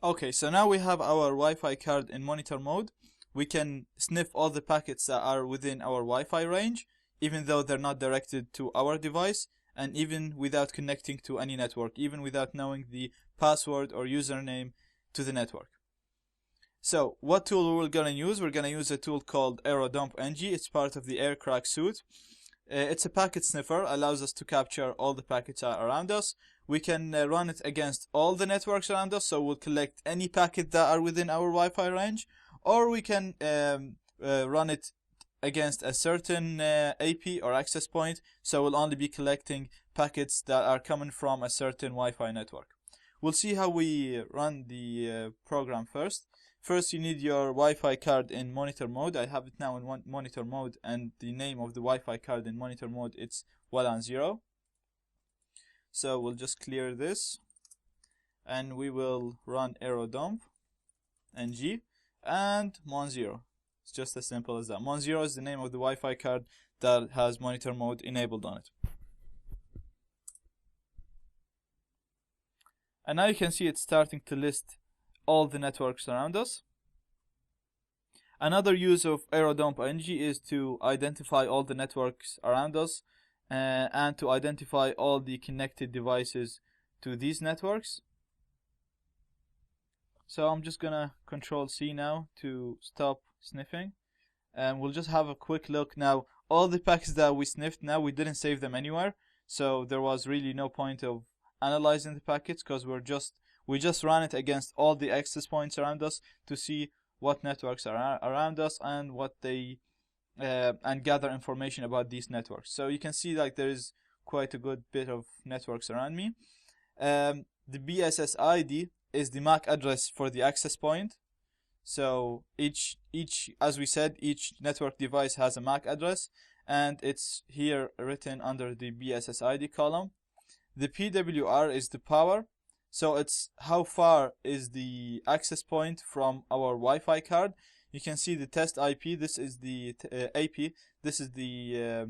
Okay, so now we have our Wi-Fi card in monitor mode. We can sniff all the packets that are within our Wi-Fi range, even though they're not directed to our device, and even without connecting to any network, even without knowing the password or username to the network. So, what tool we're gonna use? We're gonna use a tool called AeroDump-ng. It's part of the AirCrack suite. It's a packet sniffer, allows us to capture all the packets around us. We can run it against all the networks around us, so we'll collect any packet that are within our Wi-Fi range, or we can run it against a certain AP or access point, so we'll only be collecting packets that are coming from a certain Wi-Fi network. We'll see how we run the program first. First, you need your Wi-Fi card in monitor mode. I have it now in monitor mode, and the name of the Wi-Fi card in monitor mode, it's WLAN 0. So we'll just clear this, and we will run AeroDump ng and mon0. It's just as simple as that. Mon0 is the name of the Wi-Fi card that has monitor mode enabled on it. And now you can see it's starting to list all the networks around us. Another use of AeroDump-ng is to identify all the networks around us and to identify all the connected devices to these networks. So I'm just gonna Control C now to stop sniffing, and we'll just have a quick look now. All the packets that we sniffed now, we didn't save them anywhere, so there was really no point of analyzing the packets, because we just ran it against all the access points around us to see what networks are around us and what they and gather information about these networks. So you can see like there is quite a good bit of networks around me. The BSS ID is the MAC address for the access point. So each as we said, each network device has a MAC address, and it's here written under the BSS ID column. The PWR is the power. So it's how far is the access point from our Wi-Fi card. You can see the test IP. This is the AP. This is the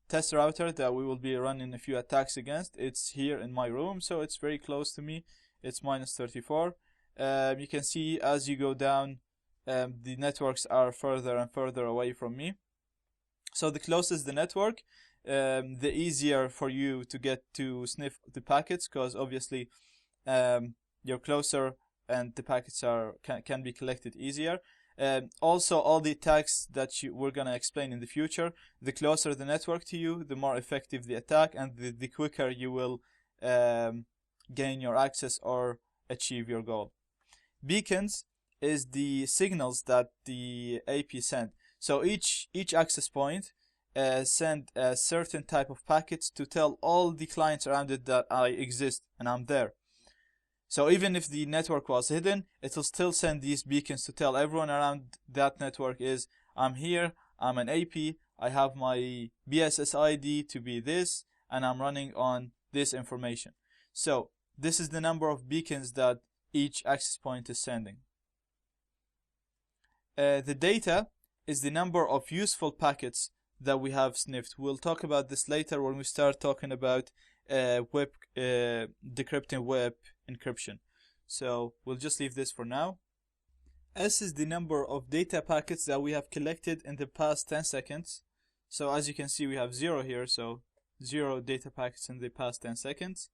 test router that we will be running a few attacks against. It's here in my room, so it's very close to me. It's -34. You can see as you go down, the networks are further and further away from me. So the closest the network, the easier for you to get to sniff the packets, because obviously you're closer and the packets can be collected easier. Also, all the attacks that we're going to explain in the future, the closer the network to you, the more effective the attack, and the quicker you will gain your access or achieve your goal. Beacons is the signals that the AP send. So each access point send a certain type of packets to tell all the clients around it that I exist and I'm there. So even if the network was hidden, it will still send these beacons to tell everyone around that network is, I'm here, I'm an AP, I have my BSS ID to be this, and I'm running on this information. So this is the number of beacons that each access point is sending. The data is the number of useful packets that we have sniffed. We'll talk about this later when we start talking about decrypting web encryption. So we'll just leave this for now. S is the number of data packets that we have collected in the past 10 seconds. So as you can see, we have 0 here, so 0 data packets in the past 10 seconds.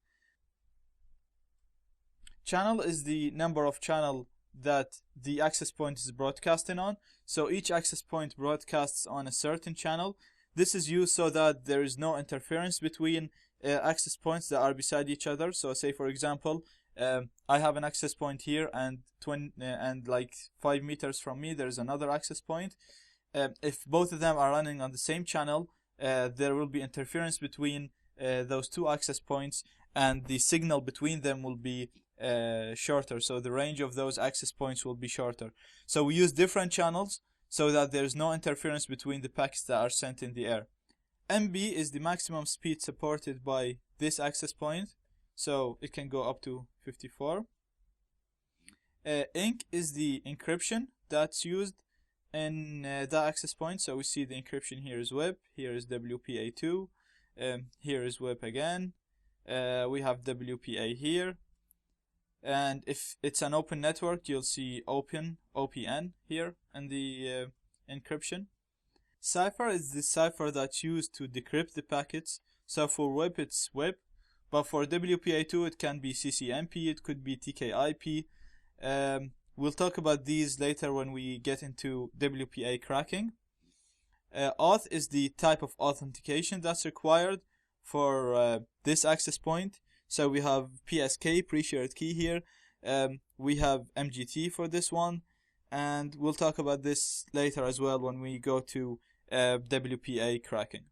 Channel is the number of channel that the access point is broadcasting on. So each access point broadcasts on a certain channel. This is used so that there is no interference between access points that are beside each other. So say for example, I have an access point here, and like 5 meters from me there's another access point. If both of them are running on the same channel, there will be interference between those two access points, and the signal between them will be shorter. So the range of those access points will be shorter. So we use different channels so that there's no interference between the packets that are sent in the air. MB is the maximum speed supported by this access point, so it can go up to 54. Inc is the encryption that's used in that access point. So we see the encryption here is WIP, here is WPA2, here is WIP again, we have WPA here, And if it's an open network, you'll see OPN here in the encryption. Cipher is the cipher that's used to decrypt the packets. So for WIP, it's WIP. But for WPA2, it can be CCMP, it could be TKIP. We'll talk about these later when we get into WPA cracking. Auth is the type of authentication that's required for this access point. So we have PSK, pre-shared key here. We have MGT for this one. And we'll talk about this later as well when we go to WPA cracking.